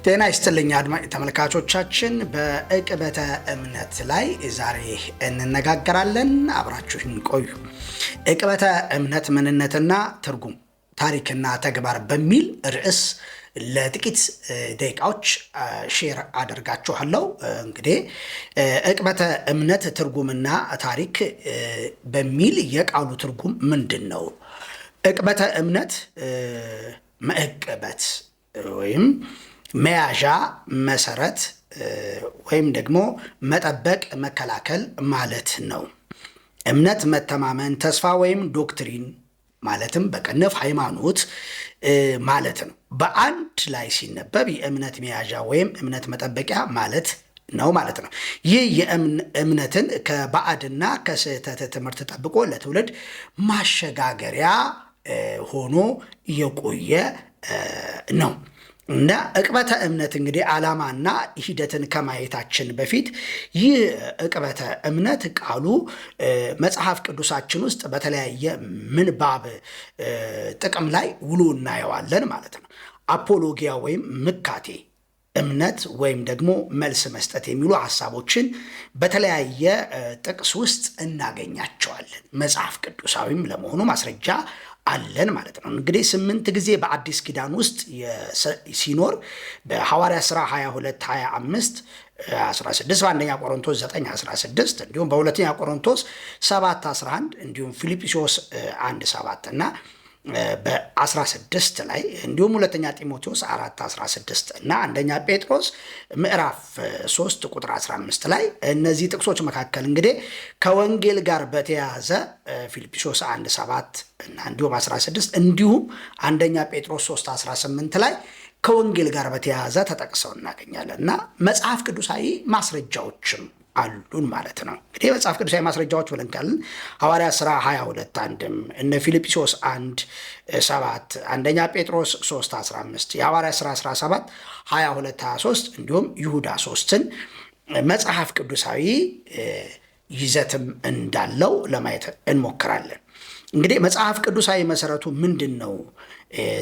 ጤና ይስጥልኝ አድማጭ ተመልካቾቻችን፣ በዕቅበተ እምነት ላይ ዛሬ እንነጋገራለን። አብራችሁን ቆዩ። ዕቅበተ እምነት ምንነትና ትርጉም፣ ታሪክና ተግባር በሚል ርዕስ ለጥቂት ደቂቃዎች ሼር አደርጋችኋለሁ። እንግዲህ ዕቅበተ እምነት ትርጉምና ታሪክ በሚል የቃሉ ትርጉም ምንድን ነው? ዕቅበተ እምነት መዕቅበት ወይም መያዣ፣ መሰረት ወይም ደግሞ መጠበቅ፣ መከላከል ማለት ነው። እምነት መተማመን፣ ተስፋ ወይም ዶክትሪን ማለትም በቅንፍ ሃይማኖት ማለት ነው። በአንድ ላይ ሲነበብ የእምነት መያዣ ወይም እምነት መጠበቂያ ማለት ነው ማለት ነው። ይህ የእምነትን ከባዕድና ከስህተት ትምህርት ጠብቆ ለትውልድ ማሸጋገሪያ ሆኖ የቆየ ነው እና ዕቅበተ እምነት እንግዲህ ዓላማና ሂደትን ከማየታችን በፊት ይህ ዕቅበተ እምነት ቃሉ መጽሐፍ ቅዱሳችን ውስጥ በተለያየ ምንባብ ጥቅም ላይ ውሎ እናየዋለን ማለት ነው። አፖሎጊያ ወይም ምካቴ፣ እምነት ወይም ደግሞ መልስ መስጠት የሚሉ ሐሳቦችን በተለያየ ጥቅስ ውስጥ እናገኛቸዋለን። መጽሐፍ ቅዱሳዊም ለመሆኑ ማስረጃ አለን ማለት ነው። እንግዲህ 8 ጊዜ በአዲስ ኪዳን ውስጥ ሲኖር በሐዋርያ ሥራ 22 25 16 በአንደኛ ቆሮንቶስ 9 16 እንዲሁም በሁለተኛ ቆሮንቶስ 7 11 እንዲሁም ፊልጵስዩስ 1 7 እና በ16 ላይ እንዲሁም ሁለተኛ ጢሞቴዎስ 4 16 እና አንደኛ ጴጥሮስ ምዕራፍ 3 ቁጥር 15 ላይ እነዚህ ጥቅሶች መካከል እንግዲህ ከወንጌል ጋር በተያያዘ ፊልጵስዩስ 1 7 እና እንዲሁም 16 እንዲሁም አንደኛ ጴጥሮስ 3 18 ላይ ከወንጌል ጋር በተያያዘ ተጠቅሰው እናገኛለን እና መጽሐፍ ቅዱሳዊ ማስረጃዎችም አሉን ማለት ነው። እንግዲህ መጽሐፍ ቅዱሳዊ ማስረጃዎች ብለን ካልን ሐዋርያ ሥራ 22 አንድም እነ ፊልጵስዩስ 1 7 አንደኛ ጴጥሮስ 3 15 የሐዋርያ ሥራ 17 22 23 እንዲሁም ይሁዳ 3ን መጽሐፍ ቅዱሳዊ ይዘትም እንዳለው ለማየት እንሞክራለን። እንግዲህ መጽሐፍ ቅዱሳዊ መሰረቱ ምንድን ነው?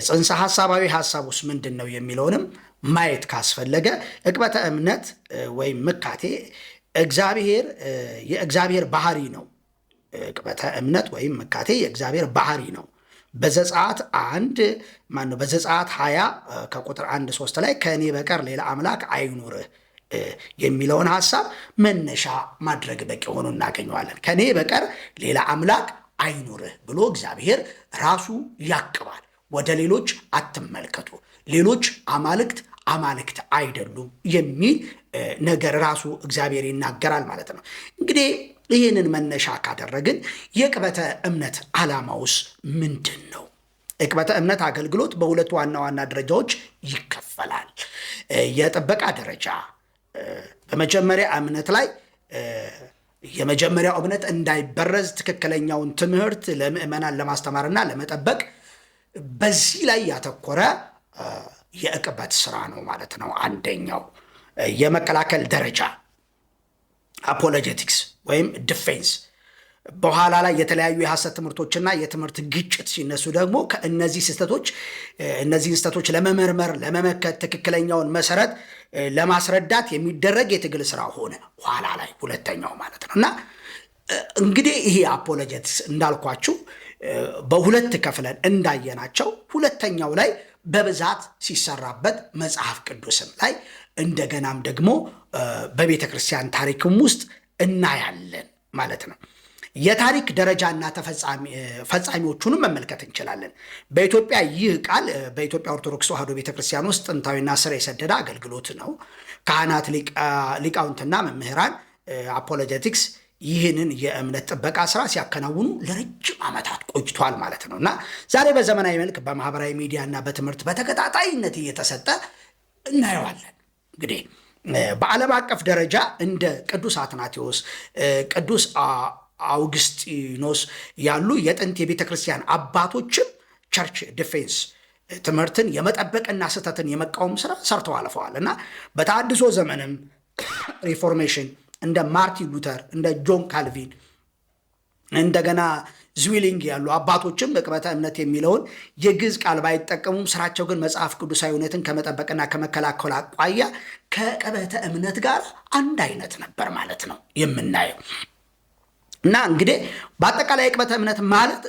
ጽንሰ ሐሳባዊ ሐሳቡስ ምንድን ነው የሚለውንም ማየት ካስፈለገ ዕቅበተ እምነት ወይም ምካቴ የእግዚአብሔር ባህሪ ነው። ዕቅበተ እምነት ወይም ምካቴ የእግዚአብሔር ባህሪ ነው። በዘጸአት 20 ከቁጥር 1-3 ላይ ከእኔ በቀር ሌላ አምላክ አይኑርህ የሚለውን ሐሳብ መነሻ ማድረግ በቂ ሆኖ እናገኘዋለን። ከእኔ በቀር ሌላ አምላክ አይኑርህ ብሎ እግዚአብሔር ራሱ ያቅባል። ወደ ሌሎች አትመልከቱ፣ ሌሎች አማልክት አይደሉም የሚል ነገር ራሱ እግዚአብሔር ይናገራል ማለት ነው። እንግዲህ ይህንን መነሻ ካደረግን የዕቅበተ እምነት ዓላማውስ ምንድን ነው? ዕቅበተ እምነት አገልግሎት በሁለት ዋና ዋና ደረጃዎች ይከፈላል። የጥበቃ ደረጃ፣ በመጀመሪያ እምነት ላይ የመጀመሪያው እምነት እንዳይበረዝ ትክክለኛውን ትምህርት ለምዕመናን ለማስተማርና ለመጠበቅ በዚህ ላይ ያተኮረ የዕቅበት ስራ ነው ማለት ነው። አንደኛው የመከላከል ደረጃ አፖሎጀቲክስ ወይም ዲፌንስ፣ በኋላ ላይ የተለያዩ የሐሰት ትምህርቶችና የትምህርት ግጭት ሲነሱ ደግሞ ከእነዚህን ስህተቶች ለመመርመር ለመመከት ትክክለኛውን መሰረት ለማስረዳት የሚደረግ የትግል ስራ ሆነ ኋላ ላይ ሁለተኛው ማለት ነው። እና እንግዲህ ይሄ አፖሎጀቲክስ እንዳልኳችሁ በሁለት ከፍለን እንዳየናቸው ሁለተኛው ላይ በብዛት ሲሰራበት መጽሐፍ ቅዱስም ላይ እንደገናም ደግሞ በቤተ ክርስቲያን ታሪክም ውስጥ እናያለን ማለት ነው። የታሪክ ደረጃና ፈጻሚዎቹንም መመልከት እንችላለን። በኢትዮጵያ ይህ ቃል በኢትዮጵያ ኦርቶዶክስ ተዋሕዶ ቤተክርስቲያን ውስጥ ጥንታዊና ስር የሰደደ አገልግሎት ነው። ካህናት፣ ሊቃውንትና መምህራን አፖሎጀቲክስ ይህንን የእምነት ጥበቃ ስራ ሲያከናውኑ ለረጅም ዓመታት ቆይቷል ማለት ነው እና ዛሬ በዘመናዊ መልክ በማህበራዊ ሚዲያ እና በትምህርት በተከታታይነት እየተሰጠ እናየዋለን። እንግዲህ በዓለም አቀፍ ደረጃ እንደ ቅዱስ አትናቴዎስ፣ ቅዱስ አውግስጢኖስ ያሉ የጥንት የቤተ ክርስቲያን አባቶችም ቸርች ዲፌንስ ትምህርትን የመጠበቅና ስህተትን የመቃወም ስራ ሰርተው አልፈዋል እና በተሐድሶ ዘመንም ሪፎርሜሽን እንደ ማርቲን ሉተር፣ እንደ ጆን ካልቪን እንደገና ዝዊሊንግ ያሉ አባቶችም ዕቅበተ እምነት የሚለውን የግዕዝ ቃል ባይጠቀሙም ስራቸው ግን መጽሐፍ ቅዱሳዊ እውነትን ከመጠበቅና ከመከላከል አኳያ ከዕቅበተ እምነት ጋር አንድ አይነት ነበር ማለት ነው የምናየው። እና እንግዲህ በአጠቃላይ ዕቅበተ እምነት ማለት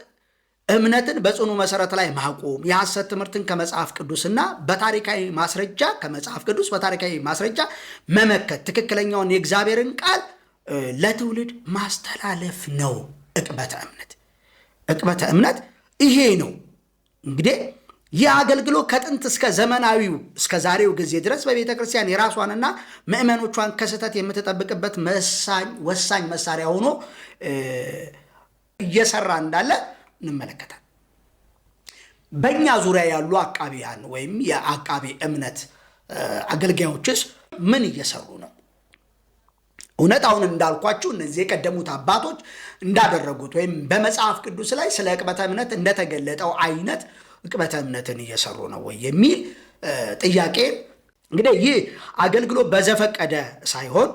እምነትን በጽኑ መሰረት ላይ ማቆም፣ የሐሰት ትምህርትን ከመጽሐፍ ቅዱስና በታሪካዊ ማስረጃ ከመጽሐፍ ቅዱስ በታሪካዊ ማስረጃ መመከት፣ ትክክለኛውን የእግዚአብሔርን ቃል ለትውልድ ማስተላለፍ ነው ዕቅበተ እምነት። ዕቅበተ እምነት ይሄ ነው። እንግዲህ ይህ አገልግሎት ከጥንት እስከ ዘመናዊው እስከ ዛሬው ጊዜ ድረስ በቤተ ክርስቲያን የራሷንና ምዕመኖቿን ከስህተት የምትጠብቅበት ወሳኝ መሳሪያ ሆኖ እየሰራ እንዳለ እንመለከታል። በእኛ ዙሪያ ያሉ አቃቢያን ወይም የአቃቢ እምነት አገልጋዮችስ ምን እየሰሩ ነው? እውነት አሁን እንዳልኳችሁ እነዚህ የቀደሙት አባቶች እንዳደረጉት ወይም በመጽሐፍ ቅዱስ ላይ ስለ ዕቅበተ እምነት እንደተገለጠው አይነት ዕቅበተ እምነትን እየሰሩ ነው ወይ የሚል ጥያቄ። እንግዲህ ይህ አገልግሎት በዘፈቀደ ሳይሆን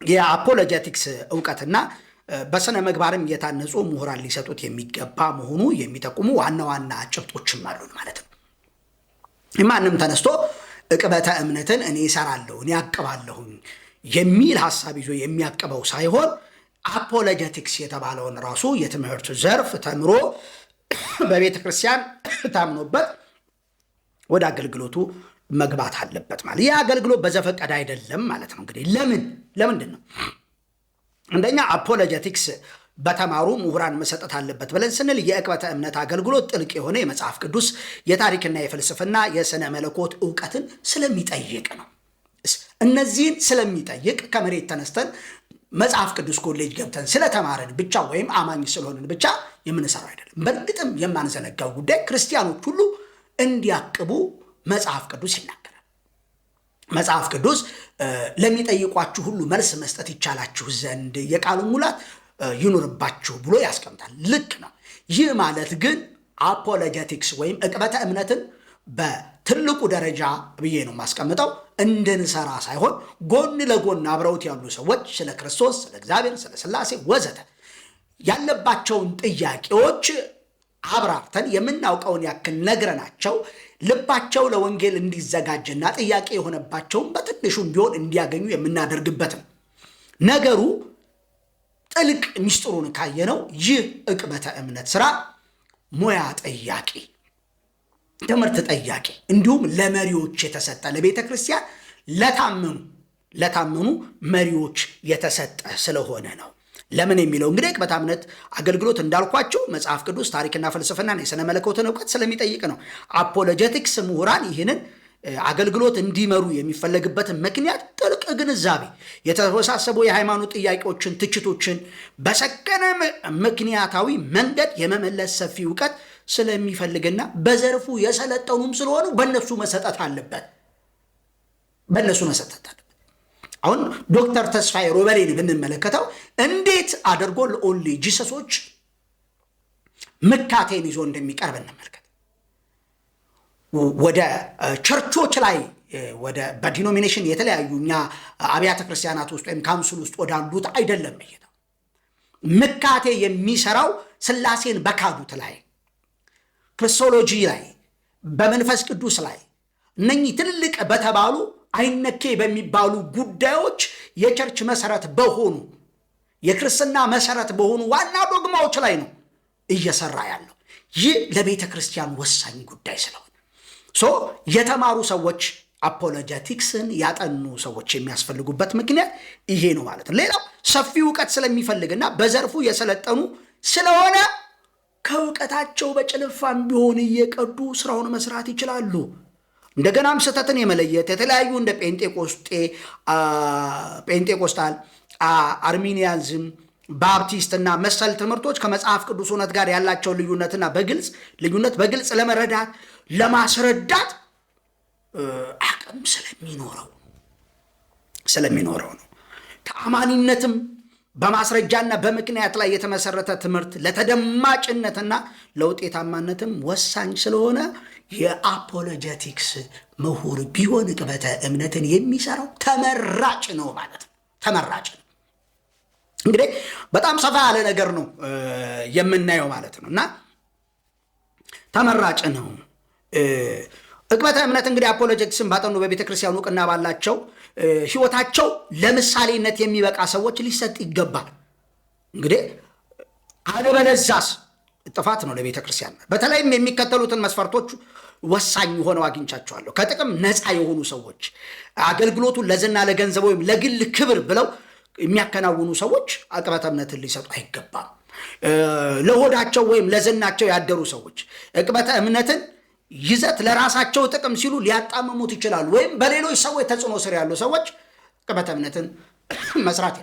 የአፖሎጀቲክስ እውቀትና በስነ ምግባርም እየታነጹ ምሁራን ሊሰጡት የሚገባ መሆኑ የሚጠቁሙ ዋና ዋና ጭብጦችም አሉን ማለት ነው። ማንም ተነስቶ ዕቅበተ እምነትን እኔ እሰራለሁ እኔ አቅባለሁኝ የሚል ሐሳብ ይዞ የሚያቅበው ሳይሆን አፖሎጀቲክስ የተባለውን ራሱ የትምህርት ዘርፍ ተምሮ በቤተ ክርስቲያን ታምኖበት ወደ አገልግሎቱ መግባት አለበት ማለት። ይህ አገልግሎት በዘፈቀደ አይደለም ማለት ነው። እንግዲህ ለምንድን ነው? አንደኛ አፖሎጀቲክስ በተማሩ ምሁራን መሰጠት አለበት ብለን ስንል የዕቅበተ እምነት አገልግሎት ጥልቅ የሆነ የመጽሐፍ ቅዱስ የታሪክና የፍልስፍና የስነ መለኮት እውቀትን ስለሚጠይቅ ነው። እነዚህን ስለሚጠይቅ ከመሬት ተነስተን መጽሐፍ ቅዱስ ኮሌጅ ገብተን ስለተማረን ብቻ ወይም አማኝ ስለሆንን ብቻ የምንሰራው አይደለም። በእርግጥም የማንዘነጋው ጉዳይ ክርስቲያኖች ሁሉ እንዲያቅቡ መጽሐፍ ቅዱስ ይናገራል። መጽሐፍ ቅዱስ ለሚጠይቋችሁ ሁሉ መልስ መስጠት ይቻላችሁ ዘንድ የቃሉ ሙላት ይኑርባችሁ ብሎ ያስቀምጣል። ልክ ነው። ይህ ማለት ግን አፖሎጀቲክስ ወይም ዕቅበተ እምነትን በትልቁ ደረጃ ብዬ ነው ማስቀምጠው እንድንሰራ ሳይሆን ጎን ለጎን አብረውት ያሉ ሰዎች ስለ ክርስቶስ፣ ስለ እግዚአብሔር፣ ስለ ሥላሴ ወዘተ ያለባቸውን ጥያቄዎች አብራርተን የምናውቀውን ያክል ነግረናቸው ልባቸው ለወንጌል እንዲዘጋጅና ጥያቄ የሆነባቸውን በትንሹም ቢሆን እንዲያገኙ የምናደርግበት ነው። ነገሩ ጥልቅ ምስጢሩን ካየነው ይህ ዕቅበተ እምነት ስራ ሙያ ጠያቂ፣ ትምህርት ጠያቂ እንዲሁም ለመሪዎች የተሰጠ ለቤተ ክርስቲያን ለታመኑ መሪዎች የተሰጠ ስለሆነ ነው። ለምን የሚለው እንግዲህ ዕቅበተ እምነት አገልግሎት እንዳልኳቸው መጽሐፍ ቅዱስ ታሪክና ፍልስፍናን የሥነ መለኮትን እውቀት ስለሚጠይቅ ነው። አፖሎጀቲክስ ምሁራን ይህንን አገልግሎት እንዲመሩ የሚፈለግበትን ምክንያት ጥልቅ ግንዛቤ፣ የተወሳሰቡ የሃይማኖት ጥያቄዎችን፣ ትችቶችን በሰከነ ምክንያታዊ መንገድ የመመለስ ሰፊ እውቀት ስለሚፈልግና በዘርፉ የሰለጠኑም ስለሆኑ በእነሱ መሰጠት አለበት። አሁን ዶክተር ተስፋዬ ሮበሌን ብንመለከተው እንዴት አድርጎ ለኦንሊ ጂሰሶች ምካቴን ይዞ እንደሚቀርብ እንመልከት። ወደ ቸርቾች ላይ በዲኖሚኔሽን የተለያዩ እኛ አብያተ ክርስቲያናት ውስጥ ወይም ካውንስል ውስጥ ወዳሉት አይደለም። ምካቴ የሚሰራው ሥላሴን በካዱት ላይ፣ ክርስቶሎጂ ላይ፣ በመንፈስ ቅዱስ ላይ እነኚህ ትልልቅ በተባሉ አይነኬ በሚባሉ ጉዳዮች የቸርች መሰረት በሆኑ የክርስትና መሰረት በሆኑ ዋና ዶግማዎች ላይ ነው እየሰራ ያለው። ይህ ለቤተ ክርስቲያን ወሳኝ ጉዳይ ስለሆነ የተማሩ ሰዎች አፖሎጀቲክስን ያጠኑ ሰዎች የሚያስፈልጉበት ምክንያት ይሄ ነው ማለት ነው። ሌላው ሰፊ እውቀት ስለሚፈልግና በዘርፉ የሰለጠኑ ስለሆነ ከእውቀታቸው በጭልፋም ቢሆን እየቀዱ ስራውን መስራት ይችላሉ። እንደገናም ስህተትን የመለየት የተለያዩ እንደ ጴንጤቆስታል፣ አርሚኒያንዝም፣ ባፕቲስትና መሰል ትምህርቶች ከመጽሐፍ ቅዱስ እውነት ጋር ያላቸውን ልዩነት በግልጽ ለመረዳት ለማስረዳት አቅም ስለሚኖረው ነው። ተአማኒነትም በማስረጃና በምክንያት ላይ የተመሰረተ ትምህርት ለተደማጭነትና ለውጤታማነትም ወሳኝ ስለሆነ የአፖሎጀቲክስ ምሁር ቢሆን ዕቅበተ እምነትን የሚሰራው ተመራጭ ነው ማለት ነው። ተመራጭ ነው። እንግዲህ በጣም ሰፋ ያለ ነገር ነው የምናየው ማለት ነው እና ተመራጭ ነው። ዕቅበተ እምነት እንግዲህ አፖሎጀቲክስን ባጠኑ በቤተ ክርስቲያን እውቅና ባላቸው ሕይወታቸው ለምሳሌነት የሚበቃ ሰዎች ሊሰጥ ይገባል። እንግዲህ አለበለዛስ ጥፋት ነው ለቤተ ክርስቲያን። በተለይም የሚከተሉትን መስፈርቶች ወሳኝ ሆነው አግኝቻቸዋለሁ። ከጥቅም ነፃ የሆኑ ሰዎች፣ አገልግሎቱን ለዝና ለገንዘብ ወይም ለግል ክብር ብለው የሚያከናውኑ ሰዎች ዕቅበተ እምነትን ሊሰጡ አይገባም። ለሆዳቸው ወይም ለዝናቸው ያደሩ ሰዎች ዕቅበተ እምነትን ይዘት ለራሳቸው ጥቅም ሲሉ ሊያጣምሙት ይችላሉ። ወይም በሌሎች ሰዎች ተጽዕኖ ስር ያሉ ሰዎች ዕቅበተ እምነትን መስራት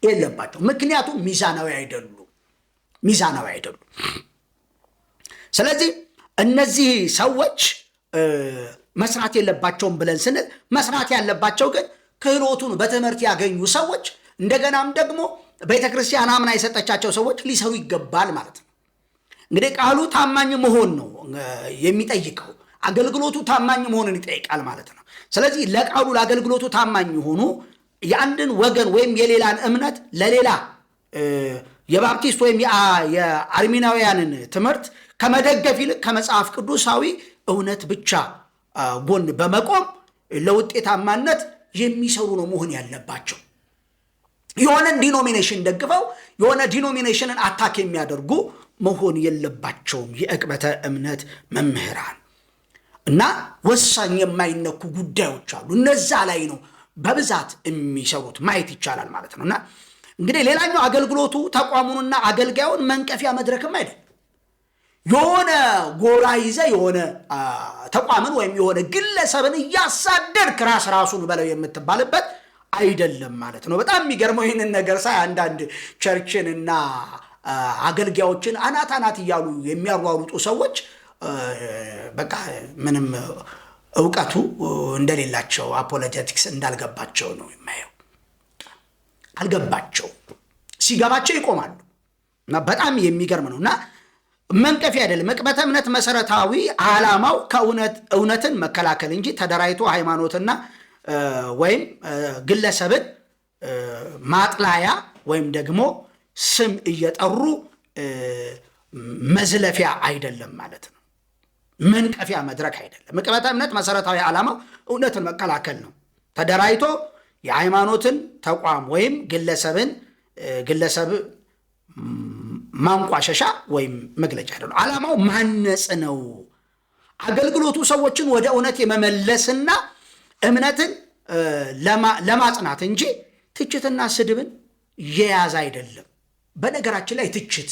የለባቸው። ምክንያቱም ሚዛናዊ አይደሉም። ስለዚህ እነዚህ ሰዎች መስራት የለባቸውም ብለን ስንል መስራት ያለባቸው ግን ክህሎቱን በትምህርት ያገኙ ሰዎች፣ እንደገናም ደግሞ ቤተ ክርስቲያን አምና የሰጠቻቸው ሰዎች ሊሰሩ ይገባል ማለት ነው። እንግዲህ ቃሉ ታማኝ መሆን ነው የሚጠይቀው። አገልግሎቱ ታማኝ መሆንን ይጠይቃል ማለት ነው። ስለዚህ ለቃሉ ለአገልግሎቱ ታማኝ የሆኑ የአንድን ወገን ወይም የሌላን እምነት ለሌላ የባፕቲስት ወይም የአርሚናውያንን ትምህርት ከመደገፍ ይልቅ ከመጽሐፍ ቅዱሳዊ እውነት ብቻ ጎን በመቆም ለውጤታማነት የሚሰሩ ነው መሆን ያለባቸው። የሆነን ዲኖሚኔሽን ደግፈው የሆነ ዲኖሚኔሽንን አታክ የሚያደርጉ መሆን የለባቸውም የዕቅበተ እምነት መምህራን። እና ወሳኝ የማይነኩ ጉዳዮች አሉ። እነዛ ላይ ነው በብዛት የሚሰሩት ማየት ይቻላል ማለት ነው። እና እንግዲህ ሌላኛው አገልግሎቱ ተቋሙንና አገልጋዩን መንቀፊያ መድረክም አይደለም። የሆነ ጎራ ይዘ የሆነ ተቋምን ወይም የሆነ ግለሰብን እያሳደድክ ራሱን በለው የምትባልበት አይደለም ማለት ነው። በጣም የሚገርመው ይህንን ነገር ሳይ አንዳንድ ቸርችንና አገልጋዮችን አናት እያሉ የሚያሯሩጡ ሰዎች በቃ ምንም እውቀቱ እንደሌላቸው አፖሎጀቲክስ እንዳልገባቸው ነው የማየው። አልገባቸው፣ ሲገባቸው ይቆማሉ። እና በጣም የሚገርም ነው። እና መንቀፊያ አይደለም። ዕቅበተ እምነት መሰረታዊ ዓላማው እውነትን መከላከል እንጂ ተደራጅቶ ሃይማኖትና ወይም ግለሰብን ማጥላያ ወይም ደግሞ ስም እየጠሩ መዝለፊያ አይደለም ማለት ነው። መንቀፊያ መድረክ አይደለም። ዕቅበተ እምነት መሰረታዊ ዓላማው እውነትን መከላከል ነው። ተደራጅቶ የሃይማኖትን ተቋም ወይም ግለሰብ ማንቋሸሻ ወይም መግለጫ አይደለም። ዓላማው ማነጽ ነው። አገልግሎቱ ሰዎችን ወደ እውነት የመመለስና እምነትን ለማጽናት እንጂ ትችትና ስድብን የያዘ አይደለም። በነገራችን ላይ ትችት፣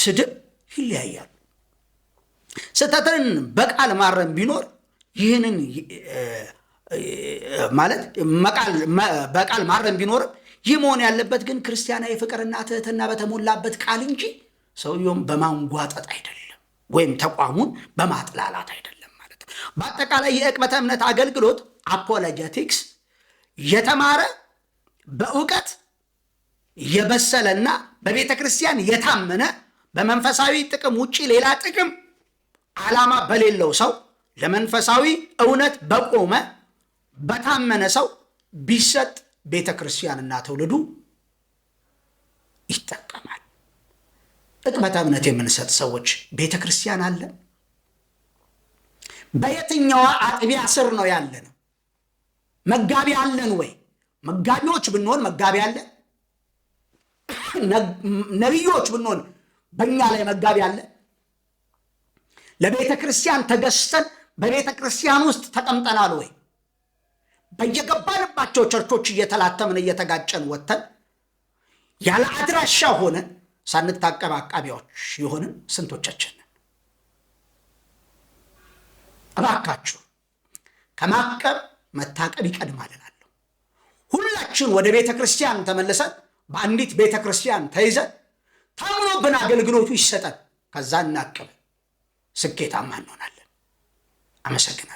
ስድብ ይለያያሉ። ስህተትን በቃል ማረም ቢኖር ይህንን ማለት በቃል ማረም ቢኖርም ይህ መሆን ያለበት ግን ክርስቲያናዊ ፍቅርና ትህትና በተሞላበት ቃል እንጂ ሰውየውም በማንጓጠጥ አይደለም፣ ወይም ተቋሙን በማጥላላት አይደለም ማለት ነው። በአጠቃላይ የዕቅበተ እምነት አገልግሎት አፖሎጀቲክስ የተማረ በእውቀት የበሰለና በቤተ ክርስቲያን የታመነ በመንፈሳዊ ጥቅም ውጪ ሌላ ጥቅም ዓላማ በሌለው ሰው ለመንፈሳዊ እውነት በቆመ በታመነ ሰው ቢሰጥ ቤተ ክርስቲያንና ትውልዱ ይጠቀማል። ዕቅበተ እምነት የምንሰጥ ሰዎች ቤተ ክርስቲያን አለን? በየትኛዋ አጥቢያ ስር ነው ያለን? መጋቢ አለን ወይ? መጋቢዎች ብንሆን መጋቢ አለን? ነቢዮች ብንሆን በእኛ ላይ መጋቢ አለን? ለቤተ ክርስቲያን ተገዝተን በቤተ ክርስቲያን ውስጥ ተቀምጠናል ወይ? በየገባንባቸው ቸርቾች እየተላተምን እየተጋጨን ወጥተን ያለ አድራሻ ሆነን ሳንታቀብ አቃቢዎች የሆንን ስንቶቻችን? እባካችሁ ከማቀብ መታቀብ ይቀድማል እላለሁ። ሁላችን ወደ ቤተ ክርስቲያን ተመልሰን በአንዲት ቤተ ክርስቲያን ተይዘን ታምኖብን አገልግሎቱ ይሰጠን፣ ከዛ እናቅብ፣ ስኬታማ እንሆናለን። አመሰግናለሁ።